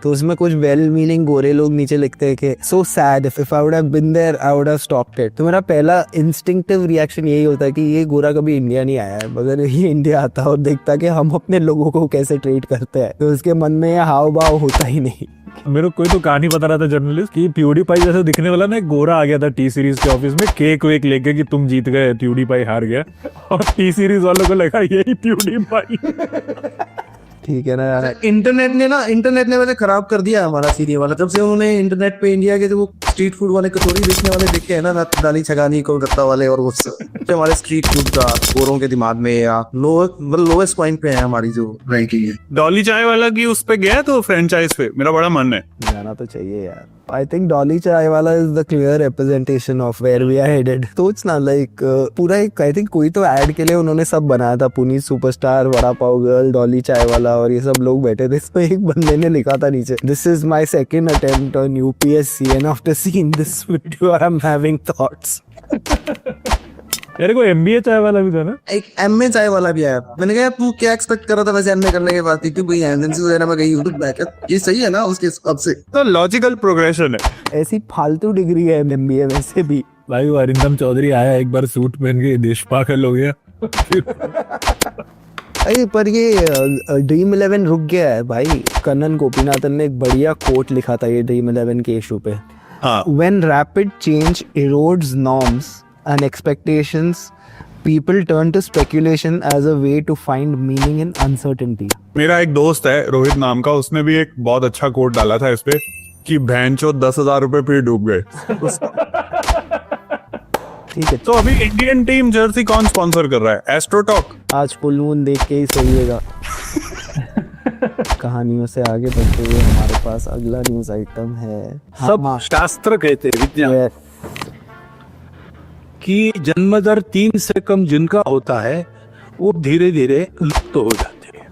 तो उसमें कुछ वेल मीनिंग गोरे लोग नीचे लिखते हैं कि so sad, if I would have been there I would have stopped it. तो मेरा पहला इंस्टिंक्टिव रिएक्शन यही होता है कि ये गोरा कभी इंडिया नहीं आया है, मगर ये इंडिया आता और देखता कि हम अपने लोगों को कैसे ट्रीट करते हैं, तो उसके मन में ये हाव भाव होता ही नहीं। मेरे को कोई तो कहानी बता रहा था जर्नलिस्ट कि प्यूडीपाई जैसे दिखने वाला ना एक गोरा आ गया था टी सीरीज के ऑफिस में केक वेक लेके कि तुम जीत गए, प्यूडीपाई हार गया, और टी सीरीज वालों को लगा यही प्यूडीपाई। ठीक है ना यार। इंटरनेट ने वैसे खराब कर दिया हमारा सीरियल वाला। जब से उन्होंने इंटरनेट पे इंडिया के जो वो स्ट्रीट फूड वाले कचौड़ी बेचने वाले देखे हैं ना, दाली छगानी कोलकाता वाले, और वो सब हमारे स्ट्रीट फूड का गोरों के दिमाग में या लोएस्ट पॉइंट पे है हमारी जो रैंकिंग है। डॉली चाय वाला की उस पे गया तो फ्रेंचाइज पे मेरा बड़ा मन है जाना, तो चाहिए यार। I think डॉली चाय वाला is the clear representation of where we are headed। तो इट्स ना लाइक पूरा एक I think कोई तो ऐड के लिए उन्होंने सब बनाया था, पुनीत सुपरस्टार, वड़ा पाव गर्ल, डॉली चाय वाला, और ये सब लोग बैठे थे। इसमें एक बंदे ने लिखा था नीचे, this is my second attempt on UPSC and after seeing this video I am having thoughts. यार कोई एमबीए चाय वाला भी था ना, एक एमए चाय वाला भी आया। मैंने कहा तू क्या एक्सपेक्ट कर रहा था वैसे एमए करने के बाद? क्योंकि भाई एजेंसी वगैरह में गई यूट्यूब बैकअप, ये सही है ना उसके हिसाब से? तो लॉजिकल प्रोग्रेशन है। ऐसी फालतू डिग्री है एमबीए वैसे भी। भाई वो अरिंदम चौधरी आया एक बार सूट पहन के देश पागल हो गया। अरे पर ये ड्रीम 11 रुक गया है भाई। कन्नन गोपीनाथन ने एक बढ़िया कोट लिखा था ये ड्रीम 11 के इशू पे। When rapid change erodes norms and expectations, people turn to speculation as a way to find meaning in uncertainty। मेरा एक दोस्त है रोहित नाम का, उसने भी एक बहुत अच्छा कोट डाला था इस पे कि भैंचो 10,000 रुपए पे डूब गए। ठीक है, तो अभी इंडियन टीम जर्सी कौन स्पॉन्सर कर रहा है? एस्ट्रोटॉक। आज फुल मून देख के ही सही होगा। कहानियों से आगे बढ़ते हुए हमारे पास अगला न्यूज आइटम है। सब शास्त्र कहते हैं, विज्ञान, कि जन्म दर 3 से कम जिनका होता है वो धीरे धीरे लुप्त हो जाते हैं।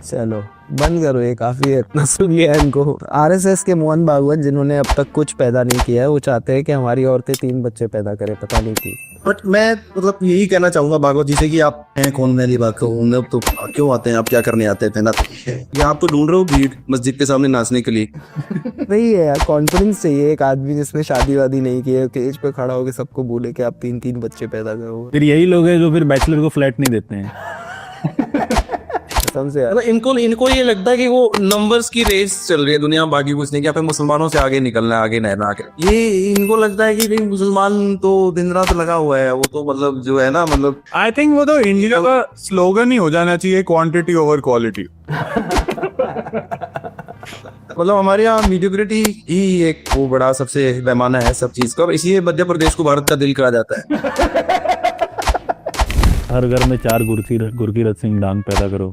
चलो बंद करो, ये काफी है, इतना सुन लिया इनको। आरएसएस के मोहन भागवत जिन्होंने अब तक कुछ पैदा नहीं किया है, वो चाहते हैं कि हमारी औरतें 3 बच्चे पैदा करें, पता नहीं क्यों। बट मैं मतलब यही कहना चाहूंगा भागवत जी से कि आप हैं कौन, वाली बात कहूँ अब तो क्यों आते हैं, आप क्या करने आते हैं? पहना या आप तो ढूंढ रहे हो भीड़ मस्जिद के सामने नाचने के लिए? वही है यार, कॉन्फिडेंस चाहिए एक आदमी जिसने शादी वादी नहीं की है, स्टेज पे खड़ा होकर सबको बोले कि आप 3-3 बच्चे पैदा करो। फिर यही लोग हैं जो फिर बैचलर को फ्लैट नहीं देते हैं। समझे यार? इनको ये लगता है कि वो नंबर्स की रेस चल रही है दुनिया में, बाकी कुछ नहीं, कि आप मुसलमानों से आगे निकलना है, आगे रहना आगे। ये इनको लगता है कि मुसलमान तो दिन रात लगा हुआ है, वो तो मतलब जो है ना, मतलब आई थिंक वो तो इंडिया का स्लोगन ही हो जाना चाहिए, क्वांटिटी ओवर क्वालिटी। मतलब हमारे यहाँ मीडियोक्रिटी ही एक वो बड़ा सबसे पैमाना है सब चीज का, इसीलिए मध्य प्रदेश को भारत का दिल कहा जाता है। हर घर में 4 गुरकीरत सिंह डांग पैदा करो।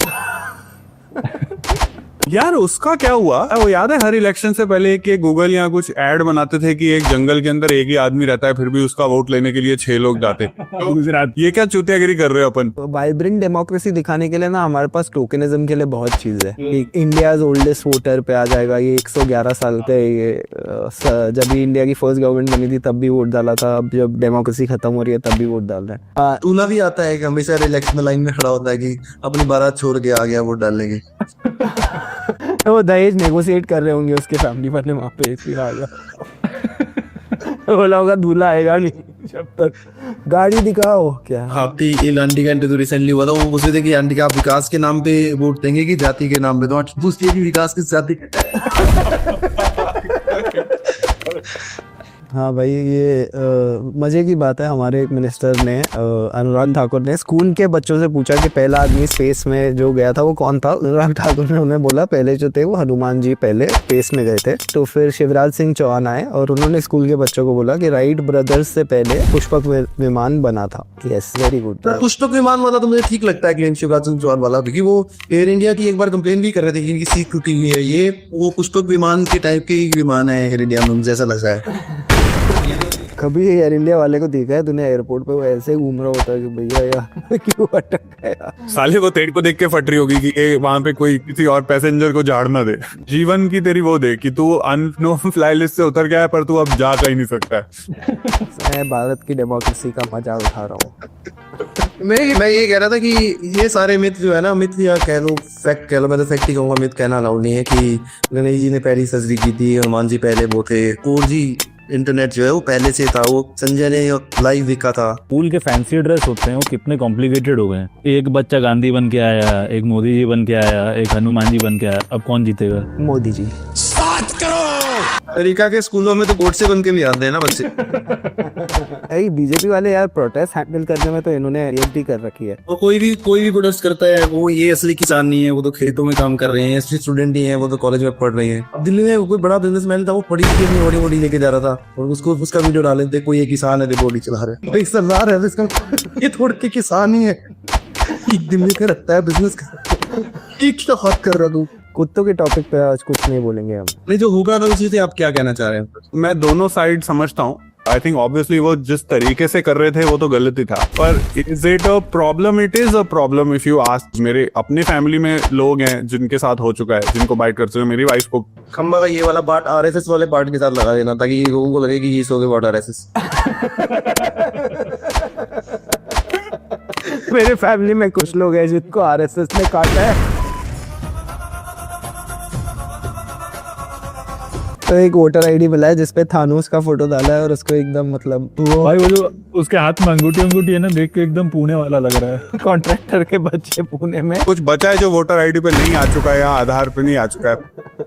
यार उसका क्या हुआ वो याद है? हर इलेक्शन से पहले कि गूगल यहाँ कुछ ऐड बनाते थे कि एक जंगल के अंदर एक ही आदमी रहता है, फिर भी उसका वोट लेने के लिए 6 लोग जाते। तो ये क्या चूतियागिरी कर रहे हो अपन? वाइब्रेंट डेमोक्रेसी दिखाने के लिए ना हमारे पास टोकनिज्म के लिए बहुत चीज है। इंडिया ओल्डेस्ट वोटर पे आ जाएगा, ये 111 साल का ये जब भी इंडिया की फर्स्ट गवर्नमेंट बनी थी तब भी वोट डाला था, अब जब डेमोक्रेसी खत्म हो रही है तब भी वोट डाल रहे हैं। टूला भी आता है कि हमेशा इलेक्शन लाइन में खड़ा होता है कि अपनी बारात छोड़ के आ गया वोट डालने के। वो दहेज नेगोशिएट कर रहे होंगे उसके फैमिली वाले वहां पे, फिर आ गया। बोला होगा दूल्हा आएगा नहीं जब तक गाड़ी दिखाओ। क्या आपकी इन आंटी का इंटरव्यू रिसेंटली हुआ था, वो पूछ रहे थे कि आंटी का आप विकास के नाम पे वोट देंगे कि जाति के नाम पे? तो पूछती है कि विकास किस जाति हाँ भाई, ये मजे की बात है। हमारे एक मिनिस्टर ने अनुराग ठाकुर ने स्कूल के बच्चों से पूछा कि पहला आदमी स्पेस में जो गया था वो कौन था। अनुराग ठाकुर ने उन्हें बोला पहले जो थे वो हनुमान जी पहले स्पेस में गए थे। तो फिर शिवराज सिंह चौहान आए और उन्होंने स्कूल के बच्चों को बोला कि राइट ब्रदर्स से पहले पुष्पक विमान बना था। Yes, very good. पुष्पक विमान वाला तो मुझे ठीक लगता है कि शिवराज सिंह चौहान वाला, क्योंकि वो एयर इंडिया की एक बार कंप्लेन भी कर रहे थे कि इनकी सीट टूटी हुई है। ये वो पुष्पक विमान के टाइप के विमान है एयर इंडिया में, मुझे ऐसा लग रहा है। कभी एयर इंडिया वाले को देखा है तूने एयरपोर्ट पे वो ऐसे घूम रहा होता है कि भैया यार क्यों अटक गया। साले वो तेरे को देख के फट रही होगी कि वहां पे कोई किसी और पैसेंजर को झाड़ ना दे। जीवन की तेरी वो दे कि तू अननोन फ्लाई लिस्ट से उतर गया है पर तू अब जा ही नहीं सकता है। मैं भारत की डेमोक्रेसी का मजा उठा रहा हूँ। मैं ये कह रहा था कि ये सारे मिथ जो है ना, मिथ या कह लो फैक्ट कह लो, मैं तो फैक्ट ही कहूंगा, मिथ कहना अलाउड नहीं है कि गणेश जी ने पहली सर्जरी की थी, हनुमान जी पहले वो थे, 4G इंटरनेट जो है वो पहले से था, वो संजय ने लाइव देखा था। स्कूल के फैंसी ड्रेस होते हैं वो कितने कॉम्प्लिकेटेड हो गए हैं। एक बच्चा गांधी बन के आया, एक मोदी जी बन के आया, एक हनुमान जी बन के आया, अब कौन जीतेगा? मोदी जी। अमेरिका के स्कूलों में तो गोडसे बन के भी आते हैं ना बच्चे। अरे बीजेपी वाले यार प्रोटेस्ट हैंडल करने में तो इन्होंने पीएचडी कर रखी है। और कोई भी प्रोटेस्ट करता है, वो ये असली किसान नहीं है, वो तो खेतों में काम कर रहे हैं, असली स्टूडेंट ही है, वो तो कॉलेज में पढ़ रहे हैं। अब दिल्ली में कोई बड़ा बिजनेसमैन था, वो पढ़ी लिखी बड़ी बड़ी लेके जा रहा था और उसको उसका वीडियो डाले थे, कोई ये किसान है बोली चला रहे, भाई सरदार है इसका, ये थोड़ के किसान ही है, दिल्ली का रखता है बिजनेस का, क्या बात कर रहा तू। कुत्तों के टॉपिक पे आज कुछ नहीं बोलेंगे हम। नहीं जो होगा ना उसी से आप क्या कहना चाह रहे हैं? मैं दोनों साइड समझता हूँ। आई थिंक ऑब्वियसली वो जिस तरीके से कर रहे थे वो तो गलत ही था, पर is it a problem? It is a problem if you ask. मेरे अपने फैमिली में लोग हैं जिनके साथ हो चुका है, जिनको बाइट करते हुए मेरी वाइफ को। खंबा का ये वाला पार्ट आरएसएस वाले पार्ट के साथ लगा देना ताकि लोगों को लगे कि ये सो के पार्ट आरएसएस। मेरे फैमिली में कुछ लोग हैं जिनको आरएसएस ने काटा है। तो एक वोटर आईडी मिला है जिसपे थानोस का फोटो डाला है और उसको एकदम मतलब भाई वो जो उसके हाथ में अंगूठी है ना, देख के एकदम पुणे वाला लग रहा है। कॉन्ट्रैक्टर के बच्चे पुणे में। कुछ बचा है जो वोटर आईडी पे नहीं आ चुका है या आधार पे नहीं आ चुका है,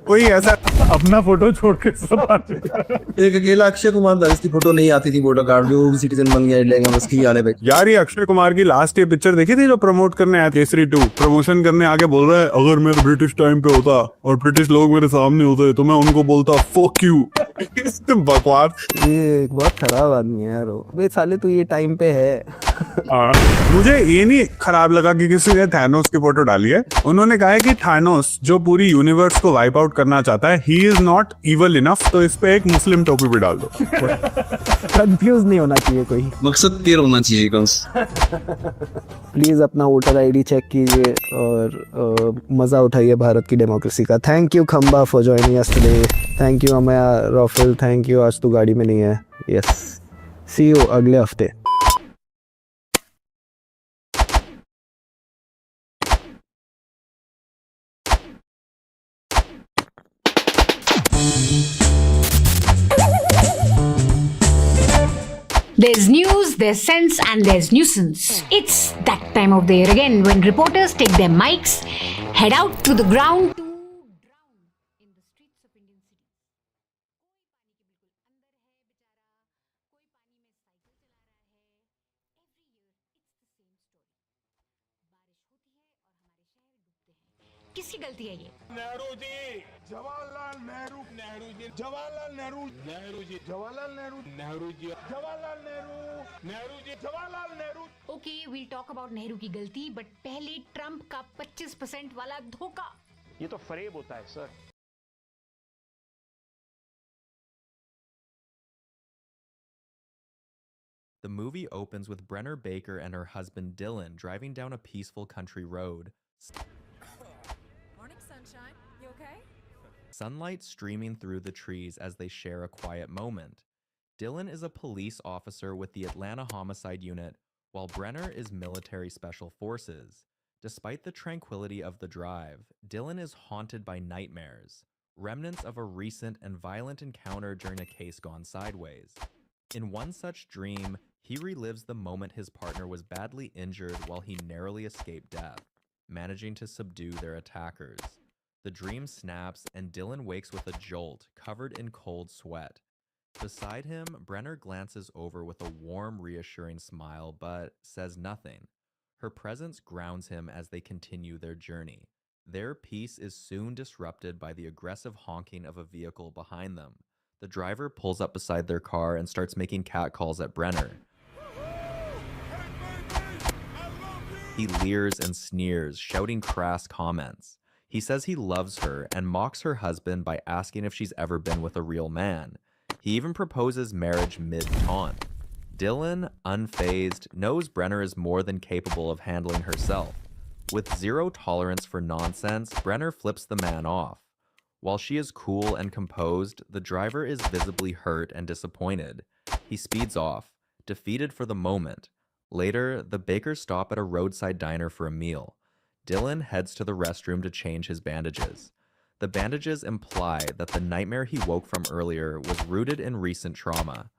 कोई ऐसा अपना फोटो छोड़ के सब आ चुका है। एक अकेला अक्षय कुमार था जिसकी फोटो नहीं आती थी वोटर कार्ड, जो सिटीजन बन गया लेगा बस की आने पे। यार ये अक्षय कुमार की लास्ट ये पिक्चर देखी थी जो प्रमोट करने आया, केसरी 2 प्रमोशन करने आके बोल रहा है अगर मैं ब्रिटिश टाइम पे होता और ब्रिटिश लोग मेरे सामने होते तो मैं उनको बोलता फक यू। बकवास। ये एक बहुत खराब आदमी है यार वो। साले तू ये टाइम पे है। मुझे ये नहीं खराब लगा कि किसी ने थैनोस की फोटो डाली है। उन्होंने कहा है कि थैनोस जो पूरी यूनिवर्स को वाइप आउट करना चाहता है, he is not evil enough, तो इस पे एक मुस्लिम टोपी भी डाल दो। कंफ्यूज नहीं होना चाहिए कोई। मकसद क्लियर होना चाहिए बस। प्लीज अपना वोटर आईडी चेक कीजिए और मजा उठाइए भारत की डेमोक्रेसी का। Thank you Khamba for joining us today. Thank you अमया रॉफिल, थैंक यू। आज तू गाड़ी में नहीं है। यस, सी यू अगले हफ्ते। There's news, there's sense, and there's nuisance. It's that time of the year again when reporters take their mics, head out to the ground to drown in the streets of Indian cities. किसकी गलती है ये? Nehru ji, Jawaharlal Nehru, Nehru ji, Jawaharlal Nehru, Nehru ji, Jawaharlal Nehru, Nehru ji, Jawaharlal Nehru, Nehru ji, Jawaharlal Nehru. Okay, we'll talk about Nehru की गलती, but पहले Trump का 25% वाला धोखा। ये तो फरेब होता है sir. The movie opens with Brenner Baker and her husband Dylan driving down a peaceful country road. Morning, sunshine. You okay? Sunlight streaming through the trees as they share a quiet moment. Dylan is a police officer with the Atlanta Homicide Unit, while Brenner is military special forces. Despite the tranquility of the drive, Dylan is haunted by nightmares, remnants of a recent and violent encounter during a case gone sideways. In one such dream, he relives the moment his partner was badly injured while he narrowly escaped death, managing to subdue their attackers. The dream snaps and Dylan wakes with a jolt, covered in cold sweat. Beside him, Brenner glances over with a warm, reassuring smile, but says nothing. Her presence grounds him as they continue their journey. Their peace is soon disrupted by the aggressive honking of a vehicle behind them. The driver pulls up beside their car and starts making catcalls at Brenner. He leers and sneers, shouting crass comments. He says he loves her and mocks her husband by asking if she's ever been with a real man. He even proposes marriage mid-taunt. Dylan, unfazed, knows Brenner is more than capable of handling herself. With zero tolerance for nonsense, Brenner flips the man off. While she is cool and composed, the driver is visibly hurt and disappointed. He speeds off, defeated for the moment. Later, the bakers stop at a roadside diner for a meal. Dylan heads to the restroom to change his bandages. The bandages imply that the nightmare he woke from earlier was rooted in recent trauma.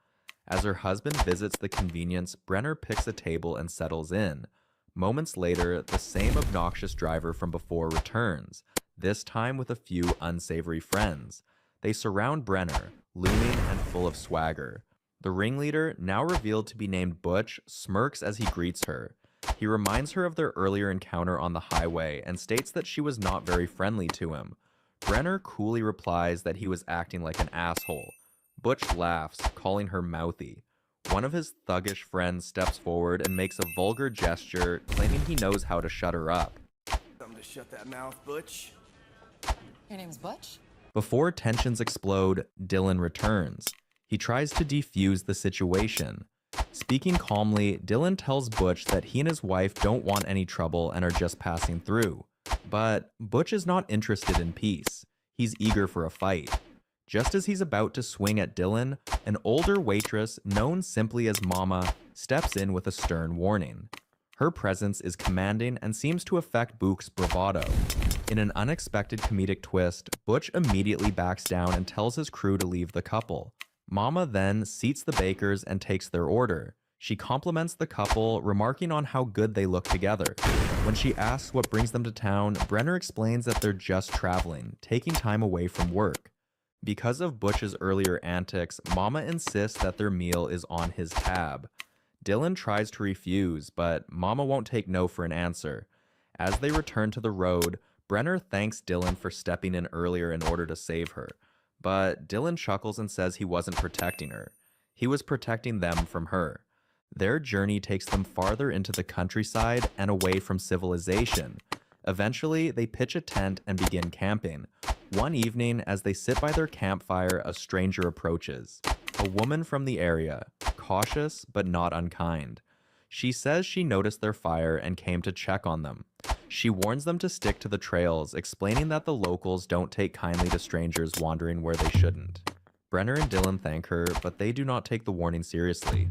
As her husband visits the convenience, Brenner picks a table and settles in. Moments later, the same obnoxious driver from before returns, this time with a few unsavory friends. They surround Brenner, looming and full of swagger. The ringleader, now revealed to be named Butch, smirks as he greets her. He reminds her of their earlier encounter on the highway and states that she was not very friendly to him. Brenner coolly replies that he was acting like an asshole. Butch laughs, calling her mouthy. One of his thuggish friends steps forward and makes a vulgar gesture, claiming he knows how to shut her up. Something to shut that mouth, Butch. Your name's Butch? Before tensions explode, Dylan returns. He tries to defuse the situation. Speaking calmly, Dylan tells Butch that he and his wife don't want any trouble and are just passing through. But Butch is not interested in peace. He's eager for a fight. Just as he's about to swing at Dylan, an older waitress, known simply as Mama, steps in with a stern warning. Her presence is commanding and seems to affect Book's bravado. In an unexpected comedic twist, Butch immediately backs down and tells his crew to leave the couple. Mama then seats the bakers and takes their order. She compliments the couple, remarking on how good they look together. When she asks what brings them to town, Brenner explains that they're just traveling, taking time away from work. Because of Butch's earlier antics, Mama insists that their meal is on his tab. Dylan tries to refuse, but Mama won't take no for an answer. As they return to the road, Brenner thanks Dylan for stepping in earlier in order to save her. But Dylan chuckles and says he wasn't protecting her. He was protecting them from her. Their journey takes them farther into the countryside and away from civilization. Eventually, they pitch a tent and begin camping. One evening, as they sit by their campfire, a stranger approaches. A woman from the area, cautious but not unkind. She says she noticed their fire and came to check on them. She warns them to stick to the trails, explaining that the locals don't take kindly to strangers wandering where they shouldn't. Brenner and Dylan thank her, but they do not take the warning seriously.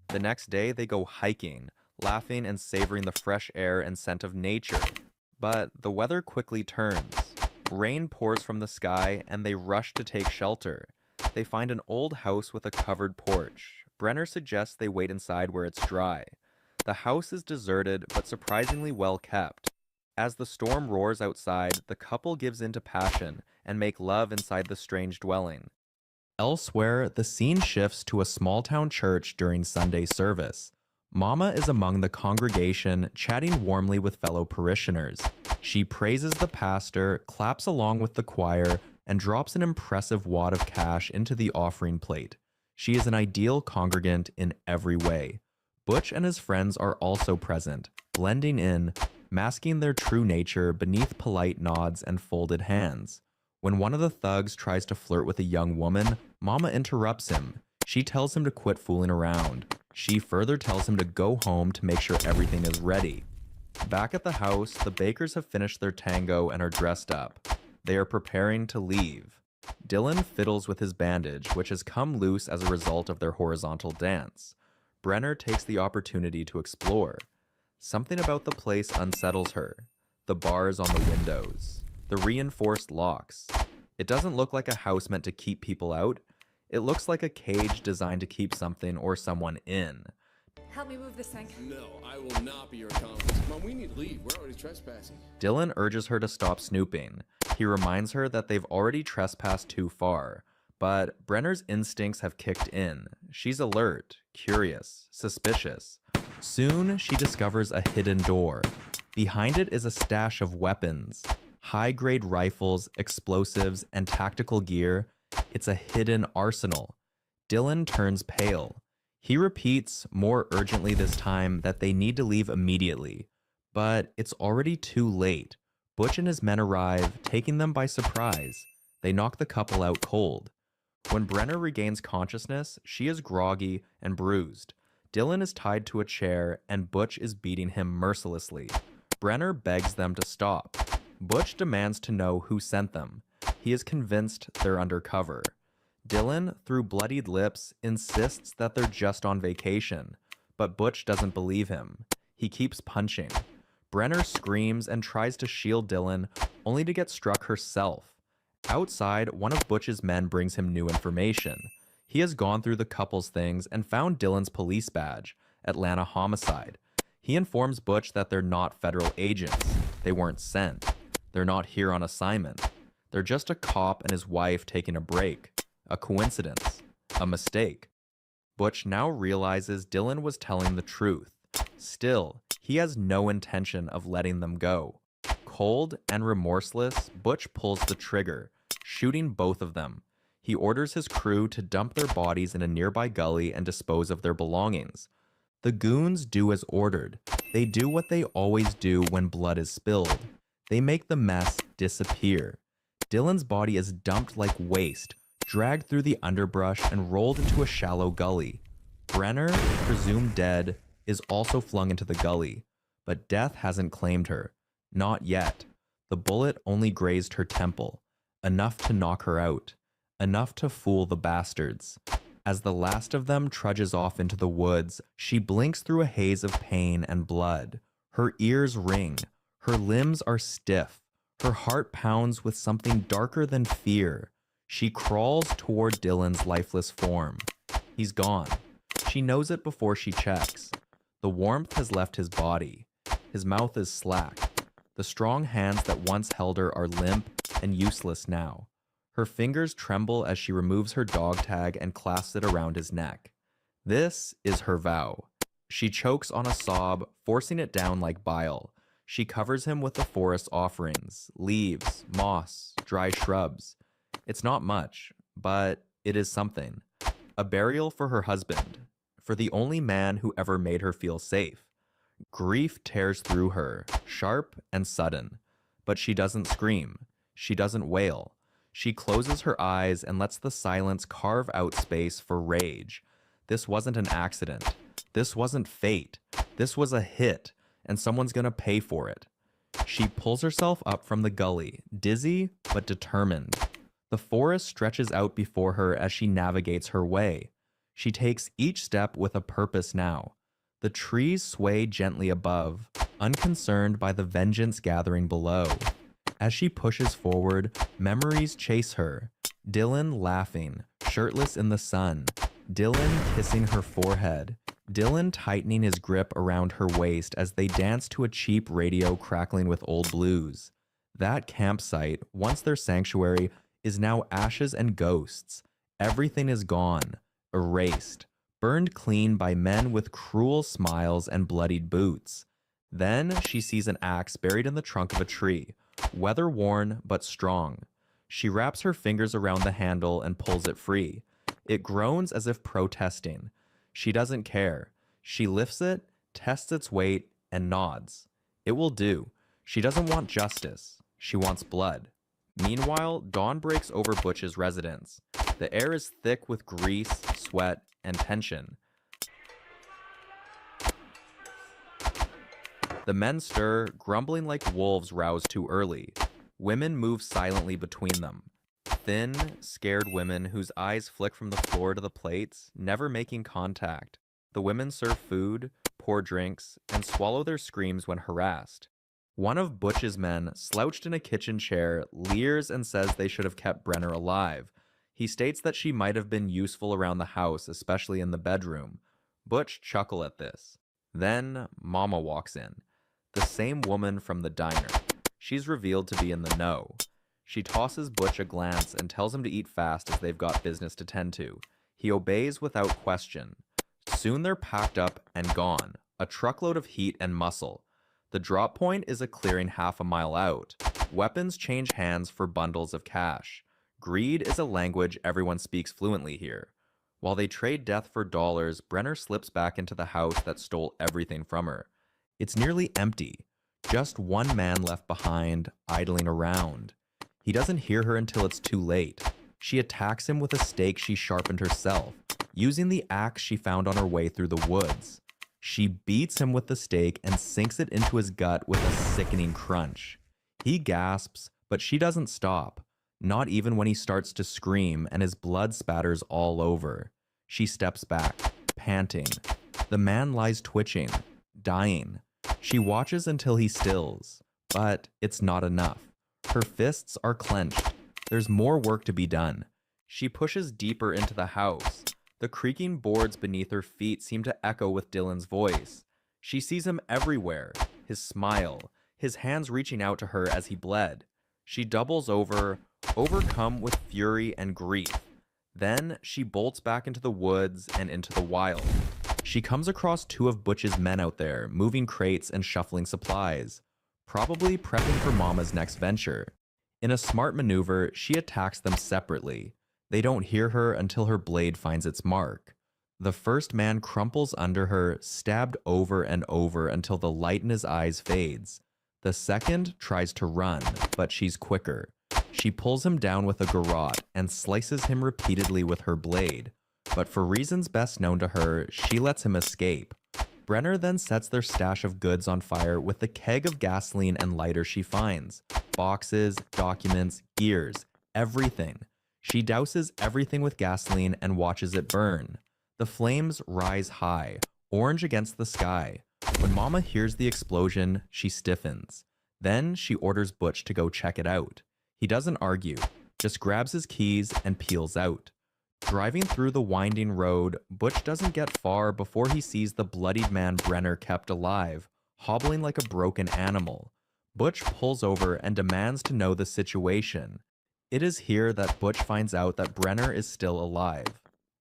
The next day, they go hiking, laughing and savoring the fresh air and scent of nature. But the weather quickly turns. Rain pours from the sky, and they rush to take shelter. They find an old house with a covered porch. Brenner suggests they wait inside where it's dry. The house is deserted, but surprisingly well kept. As the storm roars outside, the couple gives in to passion and make love inside the strange dwelling. Elsewhere, the scene shifts to a small-town church during Sunday service. Mama is among the congregation, chatting warmly with fellow parishioners. She praises the pastor, claps along with the choir, and drops an impressive wad of cash into the offering plate. She is an ideal congregant in every way. Butch and his friends are also present, blending in, masking their true nature beneath polite nods and folded hands. When one of the thugs tries to flirt with a young woman, Mama interrupts him. She tells him to quit fooling around. She further tells him to go home to make sure everything is ready. Back at the house, the bakers have finished their tango and are dressed up. They are preparing to leave. Dylan fiddles with his bandage, which has come loose as a result of their horizontal dance. Brenner takes the opportunity to explore. Something about the place unsettles her. The bars on the windows. The reinforced locks. It doesn't look like a house meant to keep people out. It looks like a cage designed to keep something or someone in. Help me move this thing. No, I will not be your accomplice. Mom, we need to leave. We're already trespassing. Dylan urges her to stop snooping. He reminds her that they've already trespassed too far. But Brenner's instincts have kicked in. She's alert, curious, suspicious. Soon, she discovers a hidden door. Behind it is a stash of weapons. High-grade rifles, explosives, and tactical gear. It's a hidden arsenal. Dylan turns pale. He repeats, more urgently this time, that they need to leave immediately. But it's already too late. Butch and his men arrive, taking them by surprise. They knock the couple out cold. When Brenner regains consciousness, she is groggy and bruised. Dylan is tied to a chair, and Butch is beating him mercilessly. Brenner begs them to stop. Butch demands to know who sent them. He is convinced they're undercover. Dylan, through bloodied lips, insists that they're just on vacation, but Butch doesn't believe him. He keeps punching. Brenner screams and tries to shield Dylan, only to get struck herself. Outside, one of Butch's men brings him new information. He has gone through the couple's things and found Dylan's police badge, Atlanta Homicide. He informs Butch that they're not federal agents. They weren't sent. They're not here on assignment. They're just a cop and his wife taking a break. A coincidence. A mistake. Butch now realizes Dylan was telling the truth. Still, he has no intention of letting them go. Cold and remorseless, Butch pulls the trigger, shooting both of them. He orders his crew to dump their bodies in a nearby gully and dispose of their belongings. The goons do as ordered. They do what they always do when blood is spilled. They make the mess disappear. Dylan's body is dumped like waste, dragged through the underbrush and rolled into a shallow gully. Brenner, presumed dead, is also flung into the gully, but death hasn't claimed her. Not yet. The bullet only grazed her temple, enough to knock her out, enough to fool the bastards. As the last of them trudges off into the woods, she blinks through a haze of pain and blood. Her ears ring. Her limbs are stiff. Her heart pounds with something darker than fear. She crawls toward Dylan's lifeless form. He's gone. She knows it before she checks. The warmth has left his body. His mouth is slack. The strong hands that once held her are limp and useless now. Her fingers tremble as she removes her dog tag and clasps it around his neck. This is her vow. She chokes on a sob, forcing it down like bile. She covers him with the forest offerings, leaves, moss, dry shrubs. It's not much, but it is something. A burial for her husband, for the only man who ever made her feel safe. Grief tears through her, sharp and sudden. But she doesn't scream. She doesn't wail. She closes her eyes and lets the silence carve out space for rage. This wasn't an accident. This wasn't fate. This was a hit, and someone's gonna pay for it. She pulls herself up from the gully, dizzy but determined. The forest stretches out before her as she navigates her way. She takes each step with a purpose now. The trees sway gently above, unconcerned by the vengeance gathering below. As she pushes forward, memories chase her. Dylan laughing, shirtless in the sun. Dylan kissing her forehead. Dylan tightening his grip around her waist as they dance to a cheap radio crackling with old blues. That campsite, once their sanctuary, is now ashes and ghosts. Everything is gone, erased, burned clean by men with cruel smiles and bloodied boots. Then she sees an axe buried in the trunk of a tree, weather-worn but strong. She wraps her fingers around the handle and pulls it free. It groans as if protesting. She doesn't care. She lifts it, tests its weight, and nods. It will do. She doesn't want justice. She wants blood. Meanwhile, dawn breaks over Butch's residence. The air is thick with grease, sweat, and tension. The men stir, grumbling like wolves roused too early. Women move silently between them. Thin, scared women whose eyes flick from the floor to the plates, never making contact. The women serve food, pour drinks, and swallow their screams when harassed. One of Butch's men, slouched in a kitchen chair, leers and says they should have kept Brenner alive. He states that she might have been useful around the house, especially in the bedroom. Butch chuckle at this. Then Mama walks in. The same woman from the diner. She's revealed to be in the know. She tosses Butch a glance and tells him to eat fast as they've got business to tend to. He obeys without question. Soon they're packed up and gone, a truckload of heat and muscle. The drop point is a clearing half a mile out. Weapons change hands for bundles of cash. Greed is a language everyone speaks fluently here. While they trade death for dollars, Brenner slips back into the house that stole everything from her. It's nearly empty. Just one man left behind, idling around. He doesn't hear her until it's too late. She attacks him with a stake she sharpened herself, using the axe she found on her way through the woods. She beats him with the stake and sinks it into his gut with a sickening crunch. He gasps, but she doesn't stop, not even when he starts to scream and his blood spatters all over. She steps back, panting. The man lies twitching, dying. She watches until he stills, but it's not enough. Her fists are clenched. There's more work to be done. She pushes deeper into the house. The creaking boards beneath her feet seem to echo with Dylan's voice. She sees him everywhere, his smile, his hands reaching out to her as he bled. She doubles over, overcome with fury and grief. Then she bolts back into the woods and into the wild. She comes across two of Butch's men out there, moving crates and shuffling supplies, probably prepping for Mama's next venture. In a smart maneuver, she attacks them separately. They don't hear her until her blade finds its mark. The first man crumples under her, stabbed over and over until the light in his eyes fades. The second tries to run, but she's quicker. She pulls him down with a garrote and slices him repeatedly with her blade. But for reasons best known to her, she lets him escape. Brenner then sets their stash of goods on fire with the keg of gasoline and lighter she finds. Boxes, documents, gears, everything. She douses everything with gasoline and watches it burn. The flames rise high, orange against the sky. When Mama hears the explosion, she stiffens. Then she orders Butch to go check it out. He doesn't argue, just grabs his keys and peels out. Driving through the winding road, Butch doesn't get far before he sees the bloodied man Brenner kept alive, hobbling like a broken animal. Butch pulls over and demands to know the situation. It is here that Butch finds out that Brenner is still alive.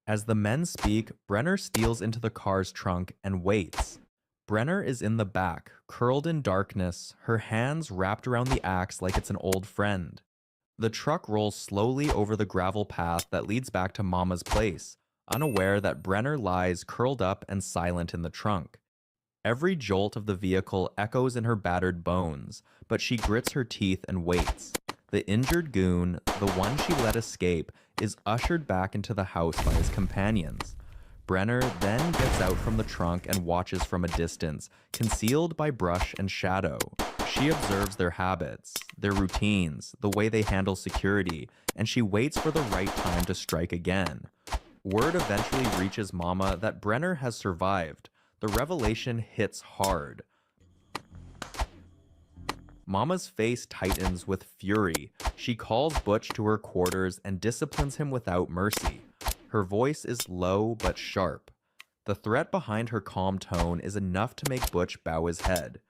As the men speak, Brenner steals into the car's trunk and waits. Brenner is in the back, curled in darkness, her hands wrapped around the axe like it's an old friend. The truck rolls slowly over the gravel path that leads back to Mama's place, unaware that Brenner lies curled up and silent in the trunk. Every jolt of the vehicle echoes in her battered bones, but she grits her teeth and waits. The injured goon, the one she let escape, is ushered back into the house by his companions. Brenner then gets out from the trunk and watches from a distance, concealed by brush and shadow. She observes their habits, their routines, the way they handle security, and she waits for the right time to strike again. Word eventually reaches Mama that Brenner has survived. The revelation hits hard. Mama's face tightens with fury. She calls Butch to her quarters and disciplines him without mercy. Her voice is low but sharp. The threat behind her calm tone is enough to make Butch bow his head.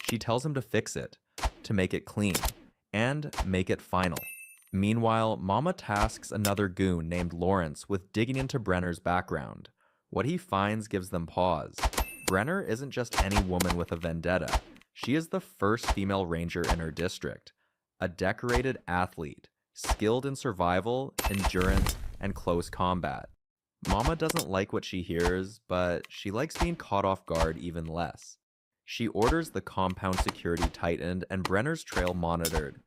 She tells him to fix it, to make it clean, and make it final. Meanwhile, Mama tasks another goon named Lawrence with digging into Brenner's background. What he finds gives them pause. Brenner isn't just any woman with a vendetta. She is the first female ranger in her district, a decorated athlete, skilled in survival, endurance, and close combat. Mama doesn't like what she hears, but she likes being caught off guard even less. She orders the compound security tightened and Brenner's trail monitored.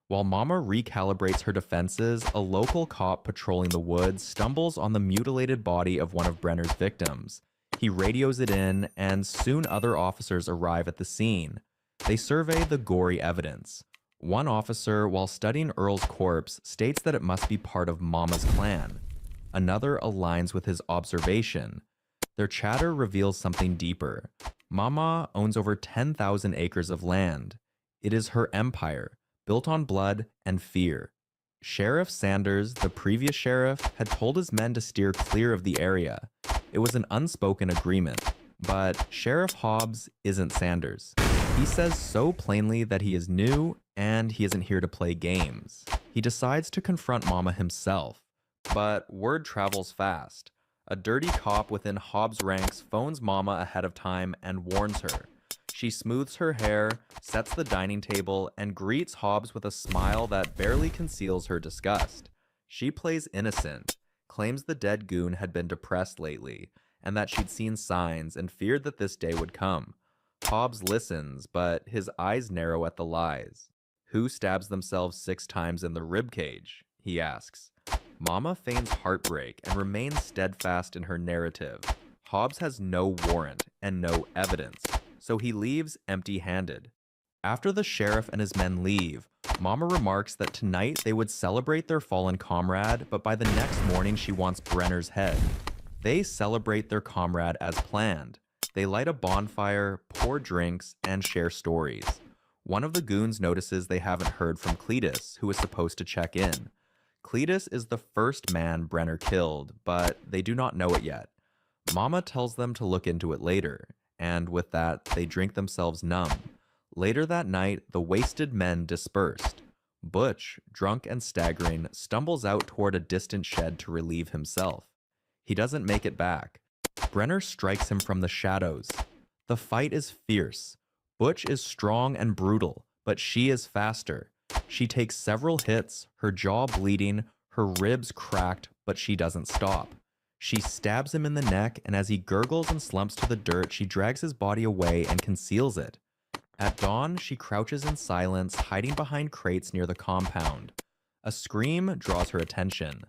While Mama recalibrates her defenses, a local cop patrolling the woods stumbles on the mutilated body of one of Brenner's victims. He radios it in, and soon other officers arrive at the scene. They survey the gory evidence. One officer, while studying Earl's corpse, states that it must be part of Mama's clan. Another aligns with his observation. Their chatter reveals something deeper. Mama owns over 10,000 acres of land. It is her empire, built on blood and fear. Sheriff Sanders, the previous sheriff, had told his men to steer clear of the area. It was an unspoken agreement, but Sheriff Hobbs isn't Sanders. He says so plainly that he is new and he isn't here to play games. He decides to confront Mama himself, but word travels fast. A dirty cop within Hobbs' ranks phones Mama ahead of time and warns her. She smooths her hair, sets the dining table, and greets Hobbs with a smile that barely conceals her disgust. She plays innocent, claims the dead goon had been depressed lately, and that she'd seen signs and feared that this day would come. Hobbs listens, but his eyes narrow at the lies. Who stabs themselves 6 times in the ribcage? He asks. Mama feigns heartbreak and remains steadfast in her narrative. Hobbs has no warrant and no evidence, so he leaves empty-handed. After the sheriff and his men leave, Mama remarks that tonight they would celebrate their fallen comrade, but by the next morning she wants Brenner's head. They celebrate their comrade as planned. They light a bonfire, pour drinks, and share stories. One of the goons notices they haven't heard from Cletus, who is supposed to check in. Cletus is the first man Brenner killed, but they do not know it yet. Mama tells them to look into it later, and with that, they drink themselves numb. Later that night, the wasted men dispersed. Butch, drunk and staggering, stumbles out toward a distant shed to relieve himself. He doesn't make it back. Brenner strikes him from the shadows. The fight is fierce. Butch is strong and brutal, but she is faster. She takes several hits, her jaw bleeding, her ribs cracked, but she doesn't stop. She stabs him in the neck, and as he gurgles and slumps to the dirt, she drags his body away and conceals it. At dawn, she crouches in silence, hiding behind crates near the compound. A scream draws her attention.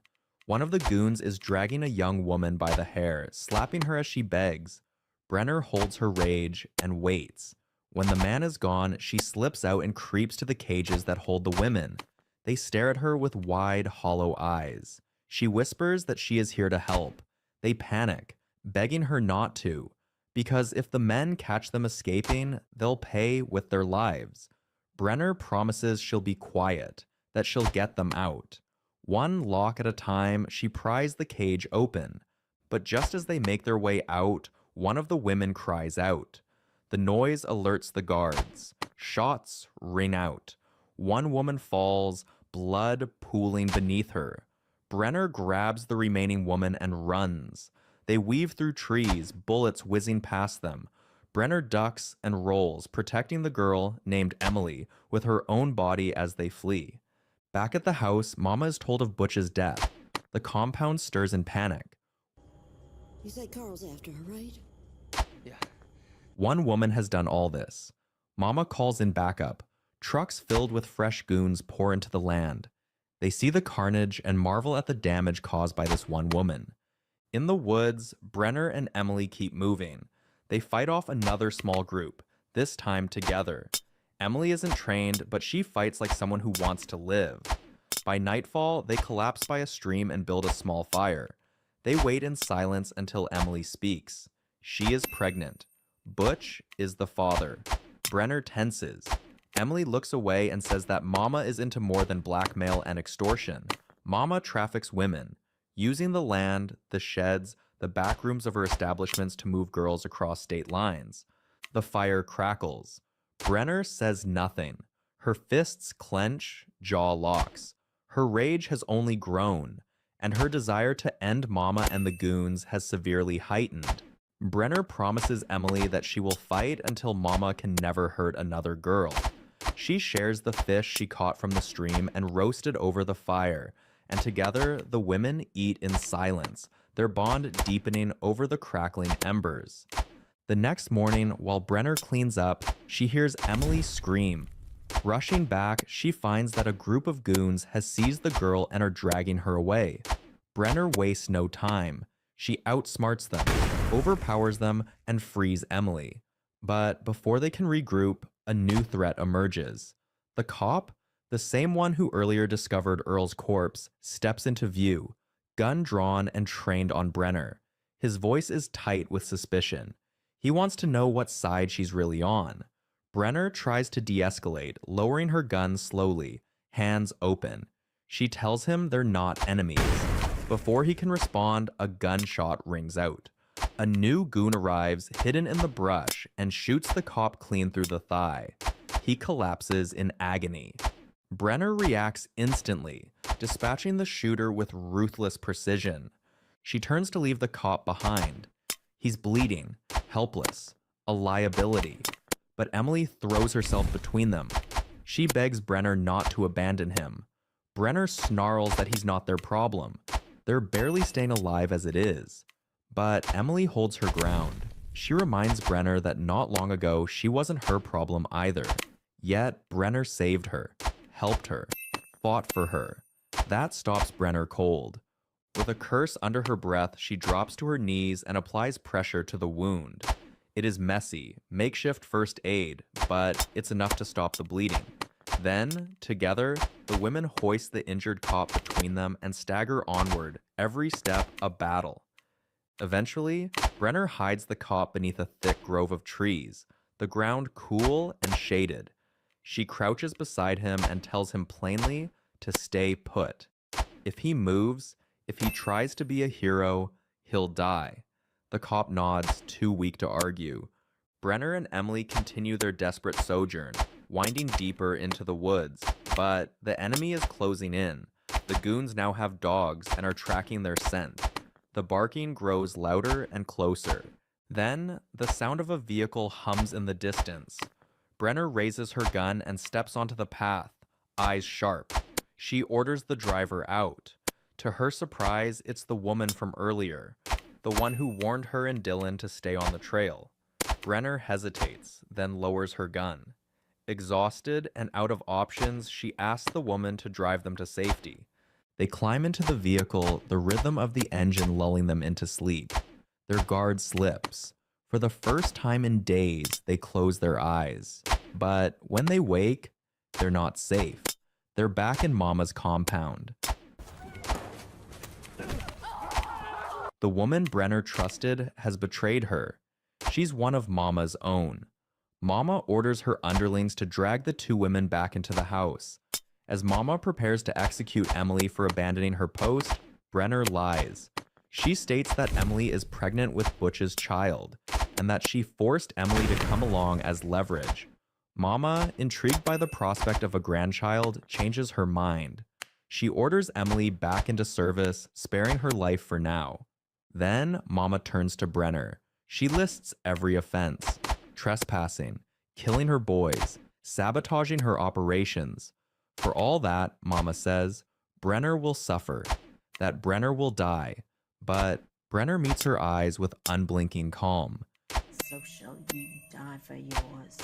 One of the goons is dragging a young woman by the hair, slapping her as she begs. Brenner holds her rage and waits. When the man is gone, she slips out and creeps to the cages that hold the women. They stare at her with wide, hollow eyes. She whispers that she is here to help. They panic, begging her not to, because if the men catch them escaping, they'll pay with their lives. Brenner promises she'll be quiet, that she'll get them out. One lock at a time, she pries the cage open. But just as they make their way out, one of the women cries out. The noise alerts the guards. Shots ring out. One woman falls, blood pooling beneath her. Brenner grabs the remaining woman and runs. They weave through trees, bullets whizzing past them. Brenner ducks and rolls, protecting the girl, named Emily, with her own body as they flee. Back at the house, Mama is told of Butch's death. The compound stirs in panic. You say Carl's after her, right? Yeah. One woman has done all this. Mama calls in backup. Trucks filled with fresh goons pour into the land. They see the carnage and marvel at the damage caused by this one woman. In the woods, Brenner and Emily keep moving. They fight off another small group, this time together. Emily isn't trained, but she fights like someone who wants to live. By nightfall, they collapse by a stream and build a small fire. They wait in silence until Emily speaks. She is pregnant. Butch is the father. Brenner tenses. Emily looks away and says that Mama is into more than blackmail and extortion. Mama traffics women, using the land, the sheds, the back rooms of her establishments to move girls across state lines. The fire crackles. Brenner says nothing. Her fists clench, jaw locks. Her rage has only grown, and her desire to end Mama and the goons has severely heightened. Brenner promises Emily that she will fight until Mama can never hurt another girl. She shares the fish she caught from the stream and roasted over the fire, and together the women eat in silence, their bond deepening over the crackling embers. The next morning, while Brenner cleans up, she hears Emily scream. Rushing back, she finds that a group of goons has seized the girl and are dragging her away. Brenner wastes no time. She outsmarts them, overpowers them, and frees Emily. But before they can regroup, a new threat emerges. The cop, the same one who earlier discovered Earl's corpse, steps into view, gun drawn and trained on Brenner. His voice is tight with suspicion. He wants to know what side she's really on. Brenner tries to de-escalate, lowering her gun slowly, hands open. She tells him they're not enemies. Before he can respond, a gunshot rings out. A new goon arrives, hidden in the brush, and shoots the cop clean through the thigh. He collapses in agony. Brenner reacts instantly, dispatching the shooter with ruthless precision. She turns to leave the cop behind. He's bleeding, helpless, a liability. But Emily throws herself between them. She begs Brenner not to abandon him. Brenner snarls that he's not their problem. They're barely staying alive as it is. But Emily holds her ground. She reminds Brenner that not long ago she wasn't her problem either. Yet Brenner saved her, helped her, fought for her. That stops Brenner cold. With a curse under her breath, she drops to her knees and applies pressure to the wound. It is messy, makeshift first aid, but it's enough to stop the bleeding. Then, together, the women hoist the injured cop between them and stagger onward, every step a battle. Eventually, Brenner hides the cop beneath a thick grove of trees, the ground cool and shaded. She crouches beside him and tells him plainly to stay put. If he moves, if he tries to be a hero, he'll die. The cop nods, too weak to argue. Brenner and Emily continue their desperate sojourn, winding deeper into the woods, but the enemy is closing in. The goons now have dogs and are tracking their scent. The barking grows louder and closer. Then, the sound of a vehicle hums in the distance. Brenner raises her gun and steps onto the path, eyes sharp. She orders the driver out. To her surprise, it's the woman from earlier, the one who warned her and Dylan to stay on the trail. Brenner hesitates, then lowers her gun. Exhausted and out of options, she asks the woman to drive them to safety. They climb into the vehicle, the rhythm of the engine lulling them into sleep. Their guard slips. For the first time in days, they close their eyes. But when they wake, they're not safe. They're back in Mama's compound. The woman Brenner trusted has betrayed her. She's one of Mama's own. Mama orders her underlings to drag the two women back into the house. As Mama prepares to execute Emily for abandoning her post, Brenner lies. She states that Emily is pregnant with Butch's child, and that she forced Emily to come along as leverage. Mama, intrigued by the prospect of a grandchild, changes her mind. She orders Emily back into service, sparing her life for now. Then, Mama turns to Brenner. She lists every offense: trespassing, killing her boys, sabotaging her operations. For all that, Mama says, Brenner will suffer, that Brenner will die. But Brenner meets her eyes with unblinking calm. So shall you die for yours.